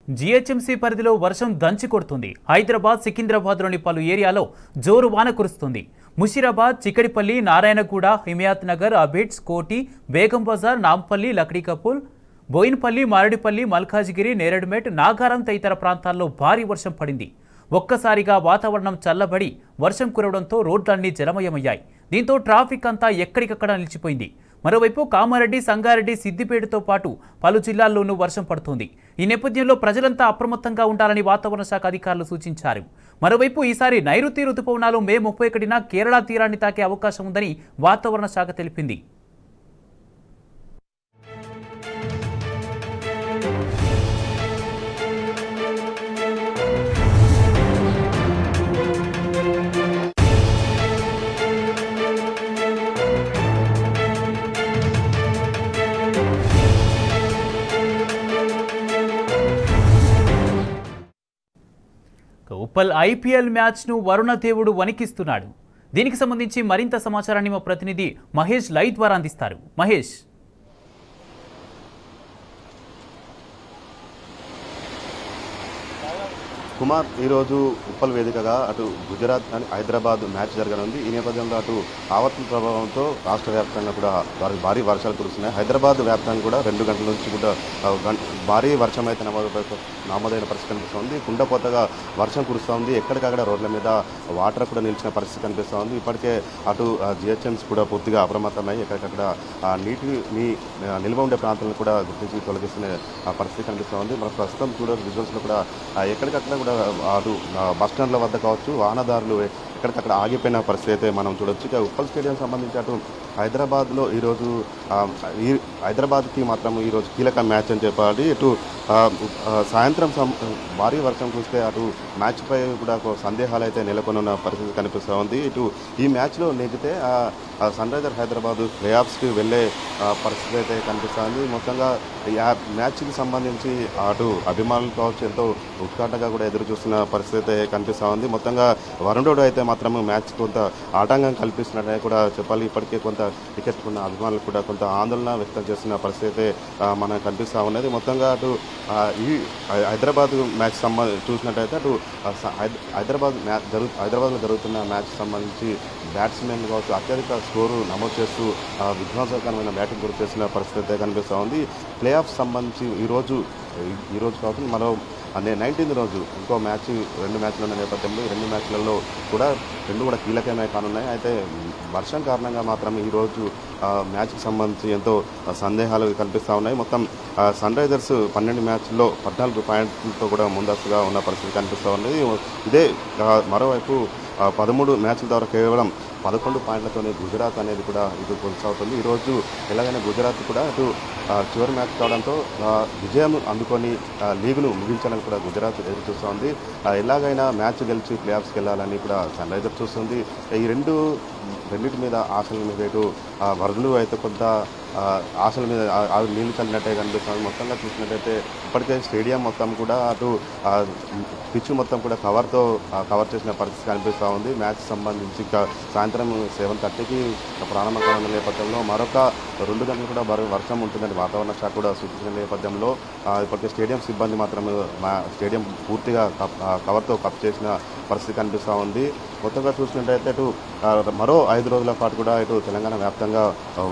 GHMC పరిధిలో వర్షం దంచి కొడుతుంది. హైదరాబాద్, సికింద్రాబాద్లోని పలు ఏరియాలో జోరు వాన కురుస్తుంది. ముషీరాబాద్, చిక్కడిపల్లి, నారాయణగూడ, హిమాయత్ నగర్, అబిడ్స్, కోటి, బేగం బజార్, నాంపల్లి, లక్డీకపూల్, బోయిన్పల్లి, మారేడుపల్లి, మల్కాజ్గిరి, నేరేడ్మెట్, నాగారం తదితర ప్రాంతాల్లో భారీ వర్షం పడింది. ఒక్కసారిగా వాతావరణం చల్లబడి వర్షం కురవడంతో రోడ్లన్నీ జలమయమయ్యాయి. దీంతో ట్రాఫిక్ అంతా ఎక్కడికక్కడ నిలిచిపోయింది. మరోవైపు కామారెడ్డి, సంగారెడ్డి, సిద్దిపేటతో పాటు పలు జిల్లాల్లోనూ వర్షం పడుతోంది. ఈ నేపథ్యంలో ప్రజలంతా అప్రమత్తంగా ఉండాలని వాతావరణ శాఖ అధికారులు సూచించారు. మరోవైపు ఈసారి నైరుతి రుతుపవనాలు మే 31న కేరళ తీరాన్ని తాకే అవకాశం ఉందని వాతావరణ శాఖ తెలిపింది. ఉప్పల్ ఐపీఎల్ మ్యాచ్ను వరుణదేవుడు వణికిస్తున్నాడు. దీనికి సంబంధించి మరింత సమాచారాన్ని మా ప్రతినిధి మహేష్ లైవ్ ద్వారా అందిస్తారు. మహేష్, కుమార్, ఈరోజు ఉప్పల్ వేదికగా అటు గుజరాత్ అని హైదరాబాద్ మ్యాచ్ జరగనుంది. ఈ నేపథ్యంలో అటు ఆవర్తన ప్రభావంతో రాష్ట్ర వ్యాప్తంగా కూడా భారీ వర్షాలు కురుస్తున్నాయి. హైదరాబాద్ వ్యాప్తంగా కూడా 2 గంటల నుంచి కూడా భారీ వర్షం అయితే నమోదైన పరిస్థితి కనిపిస్తుంది. కుండపోతగా వర్షం కురుస్తూ ఉంది. ఎక్కడికక్కడ రోడ్ల మీద వాటర్ కూడా నిలిచిన పరిస్థితి కనిపిస్తూ ఉంది. ఇప్పటికే అటు జిహెచ్ఎంసీ కూడా పూర్తిగా అప్రమత్తమై ఎక్కడికక్కడ నీటిని నిల్వ ఉండే ప్రాంతాలను కూడా గుర్తించి తొలగిస్తున్న పరిస్థితి కనిపిస్తూ ఉంది. మన ప్రస్తుతం చూడ విజువల్స్లో కూడా ఎక్కడికక్కడ అటు బస్టాండ్ల వద్ద కావచ్చు, వాహనదారులు ఎక్కడికక్కడ ఆగిపోయిన పరిస్థితి అయితే మనం చూడొచ్చు. ఇక ఉప్పల్ స్టేడియం సంబంధించి అటు హైదరాబాద్లో ఈరోజు హైదరాబాద్కి మాత్రం ఈరోజు కీలక మ్యాచ్ అని చెప్పాలి. ఇటు సాయంత్రం భారీ వర్షం చూస్తే అటు మ్యాచ్పై కూడా సందేహాలు అయితే నెలకొన్న పరిస్థితి కనిపిస్తూ ఉంది. ఇటు ఈ మ్యాచ్లో నెగ్గితే సన్ రైజర్ హైదరాబాద్ ప్లే ఆఫ్స్కి వెళ్ళే పరిస్థితి అయితే కనిపిస్తుంది. మొత్తంగా ఆ మ్యాచ్కి సంబంధించి అటు అభిమానులు కావచ్చు ఎంతో ఉత్కంఠగా కూడా ఎదురు చూస్తున్న పరిస్థితి అయితే కనిపిస్తూ ఉంది. మొత్తంగా వరుణుడు అయితే మాత్రం మ్యాచ్ కొంత ఆటంకం కల్పిస్తున్నట్టే కూడా చెప్పాలి. ఇప్పటికే కొంత టికెట్ ఉన్న అభిమానులు కూడా కొంత ఆందోళన వ్యక్తం చేస్తున్న పరిస్థితి అయితే మనకు కనిపిస్తూ ఉన్నది. మొత్తంగా అటు ఈ హైదరాబాద్ మ్యాచ్ చూసినట్టయితే అటు హైదరాబాద్లో జరుగుతున్న మ్యాచ్ సంబంధించి బ్యాట్స్మెన్ కావచ్చు అత్యధిక స్కోరు నమోదు చేస్తూ విధ్వంసకరమైన బ్యాటింగ్ గురి చేసిన పరిస్థితి అయితే కనిపిస్తూ ఉంది. ప్లే ఆఫ్ సంబంధించి ఈరోజు కాకుండా మరో 19th రోజు ఇంకో మ్యాచ్, 2 మ్యాచ్లు ఉన్న నేపథ్యంలో ఈ 2 మ్యాచ్లలో కూడా 2 కూడా కీలకమే కానున్నాయి. అయితే వర్షం కారణంగా మాత్రం ఈరోజు మ్యాచ్కి సంబంధించి ఎంతో సందేహాలు కనిపిస్తూ ఉన్నాయి. మొత్తం సన్ రైజర్స్ 12 మ్యాచ్ల్లో 14 పాయింట్లతో కూడా ముందస్తుగా ఉన్న పరిస్థితి కనిపిస్తూ ఉన్నది. ఇదే మరోవైపు 13 మ్యాచ్ల ద్వారా కేవలం 11 పాయింట్లతోనే గుజరాత్ అనేది కూడా ఇటు కొనసాగుతుంది. ఈరోజు ఎలాగైనా గుజరాత్ కూడా ఇటు చివరి మ్యాచ్ కావడంతో విజయం అందుకొని లీగును ముగించాలని కూడా గుజరాత్ ఎదురు చూస్తూ ఉంది. ఎలాగైనా మ్యాచ్ గెలిచి ప్లే ఆఫ్స్కి వెళ్ళాలని కూడా సన్ రైజర్స్ చూస్తుంది. ఈ రెండింటి మీద ఆశల మీద ఇటు వరుణులు అయితే కొంత ఆశల మీద నీళ్లు చల్లినట్టే కనిపిస్తుంది. మొత్తంగా చూసినట్టయితే ఇప్పటికే స్టేడియం మొత్తం కూడా అటు పిచ్ మొత్తం కూడా కవర్ చేసిన పరిస్థితి కనిపిస్తూ ఉంది. మ్యాచ్ సంబంధించి సాయంత్రం 7:30కి ప్రారంభం కానున్న నేపథ్యంలో మరొక 2 గంటలు కూడా వర్షం ఉంటుందని వాతావరణ శాఖ కూడా సూచించిన నేపథ్యంలో ఇప్పటికే స్టేడియం సిబ్బంది మాత్రం స్టేడియం పూర్తిగా కవర్తో కప్ చేసిన పరిస్థితి కనిపిస్తూ ఉంది. మొత్తంగా చూసినట్టయితే ఇటు మరో 5 రోజుల పాటు కూడా ఇటు తెలంగాణ వ్యాప్తంగా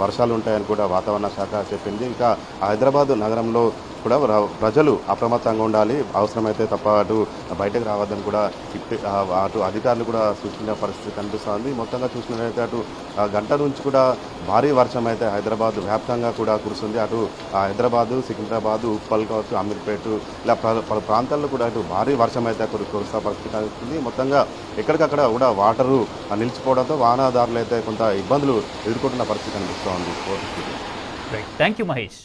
వర్షాలు ఉంటాయని కూడా వాతావరణ శాఖ చెప్పింది. ఇంకా హైదరాబాద్ నగరంలో కూడా ప్రజలు అప్రమత్తంగా ఉండాలి, అవసరమైతే తప్ప అటు బయటకు రావద్దని కూడా అటు అధికారులు కూడా సూచించిన పరిస్థితి కనిపిస్తుంది. మొత్తంగా చూసినట్లయితే అటు గంట నుంచి కూడా భారీ వర్షం అయితే హైదరాబాద్ వ్యాప్తంగా కూడా కురుస్తుంది. అటు హైదరాబాదు, సికింద్రాబాదు, ఉప్పల్ కావచ్చు, అమీర్పేట ఇలా పలు ప్రాంతాల్లో కూడా అటు భారీ వర్షం అయితే కురుస్తా పరిస్థితి కనిపిస్తుంది. మొత్తంగా ఎక్కడికక్కడ కూడా వాటరు నిలిచిపోవడంతో వాహనదారులు అయితే కొంత ఇబ్బందులు ఎదుర్కొంటున్న పరిస్థితి కనిపిస్తోంది. Thank you Mahesh.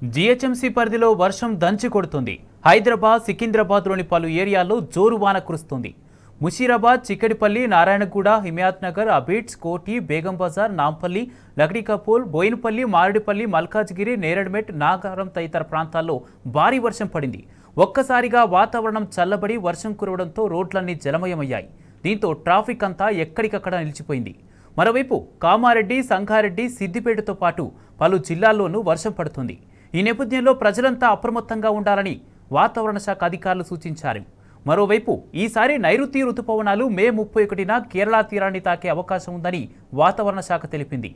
జీహెచ్ఎంసీ పరిధిలో వర్షం దంచి కొడుతుంది. హైదరాబాద్, సికింద్రాబాద్లోని పలు ఏరియాల్లో జోరు వాన కురుస్తుంది. ముషీరాబాద్, చిక్కడిపల్లి, నారాయణగూడ, హిమాయత్ నగర్, అబిడ్స్, కోటి, బేగం బజార్, నాంపల్లి, లక్డీకపూల్, బోయినపల్లి, మారేడుపల్లి, మల్కాజ్గిరి, నేరేడ్మెట్, నాగారం తదితర ప్రాంతాల్లో భారీ వర్షం పడింది. ఒక్కసారిగా వాతావరణం చల్లబడి వర్షం కురవడంతో రోడ్లన్నీ జలమయమయ్యాయి. దీంతో ట్రాఫిక్ అంతా ఎక్కడికక్కడ నిలిచిపోయింది. మరోవైపు కామారెడ్డి, సంగారెడ్డి, సిద్దిపేటతో పాటు పలు జిల్లాల్లోనూ వర్షం పడుతుంది. ఈ నేపథ్యంలో ప్రజలంతా అప్రమత్తంగా ఉండాలని వాతావరణ శాఖ అధికారులు సూచించారు. మరోవైపు ఈసారి నైరుతి రుతుపవనాలు మే 31న కేరళ తీరాన్ని తాకే అవకాశం ఉందని వాతావరణ శాఖ తెలిపింది.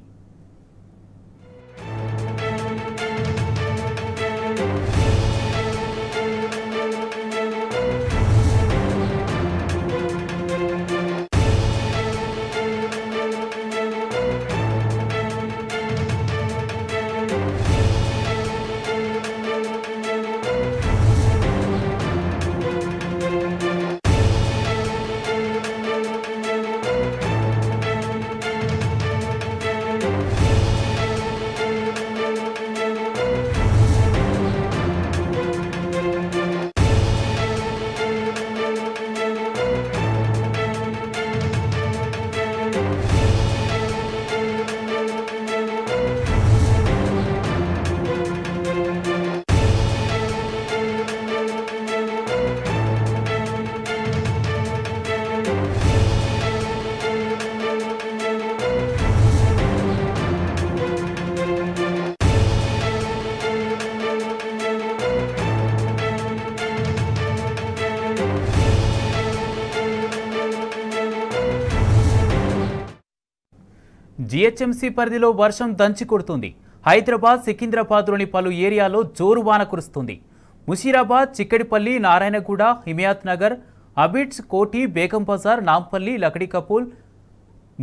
జీహెచ్ఎంసీ పరిధిలో వర్షం దంచి కొడుతుంది. హైదరాబాద్, సికింద్రాబాద్లోని పలు ఏరియాల్లో జోరు వాన కురుస్తుంది. ముషీరాబాద్, చిక్కడిపల్లి, నారాయణగూడ, హిమాయత్ నగర్, అబిడ్స్, కోటి, బేగం బజార్, నాంపల్లి, లక్డీకపూల్,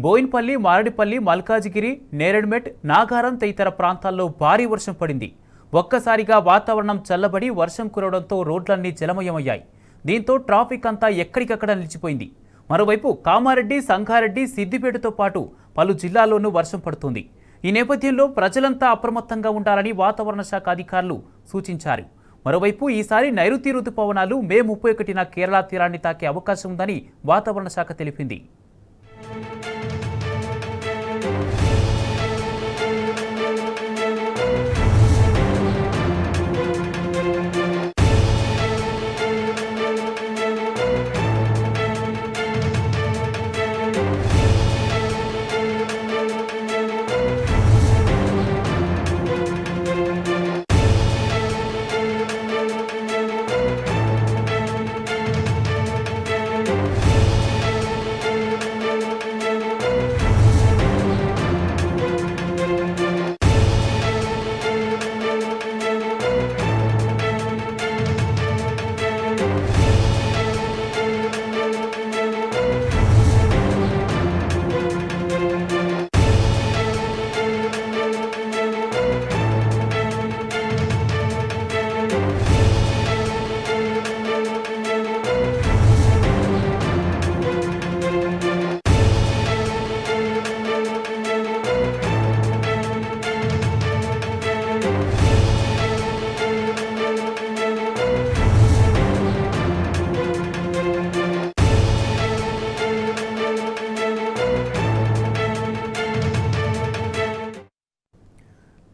బోయినపల్లి, మారేడుపల్లి, మల్కాజ్గిరి, నేరేడ్మెట్, నాగారం తదితర ప్రాంతాల్లో భారీ వర్షం పడింది. ఒక్కసారిగా వాతావరణం చల్లబడి వర్షం కురవడంతో రోడ్లన్నీ జలమయమయ్యాయి. దీంతో ట్రాఫిక్ అంతా ఎక్కడికక్కడ నిలిచిపోయింది. మరోవైపు కామారెడ్డి, సంగారెడ్డి, సిద్దిపేటతో పాటు పలు జిల్లాల్లోనూ వర్షం పడుతుంది. ఈ నేపథ్యంలో ప్రజలంతా అప్రమత్తంగా ఉండాలని వాతావరణ శాఖ అధికారులు సూచించారు. మరోవైపు ఈసారి నైరుతి రుతుపవనాలు మే 31న కేరళ తీరాన్ని తాకే అవకాశం ఉందని వాతావరణ శాఖ తెలిపింది.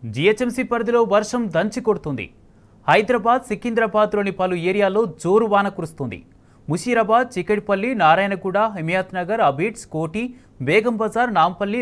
జీహెచ్ఎంసీ పరిధిలో వర్షం దంచి కొడుతుంది. హైదరాబాద్, సికింద్రాబాద్లోని పలు ఏరియాల్లో జోరు వాన కురుస్తుంది. ముషీరాబాద్, చిక్కడిపల్లి, నారాయణగూడ, హిమాయత్ నగర్, అబిడ్స్, కోటి, బేగం బజార్, నాంపల్లి,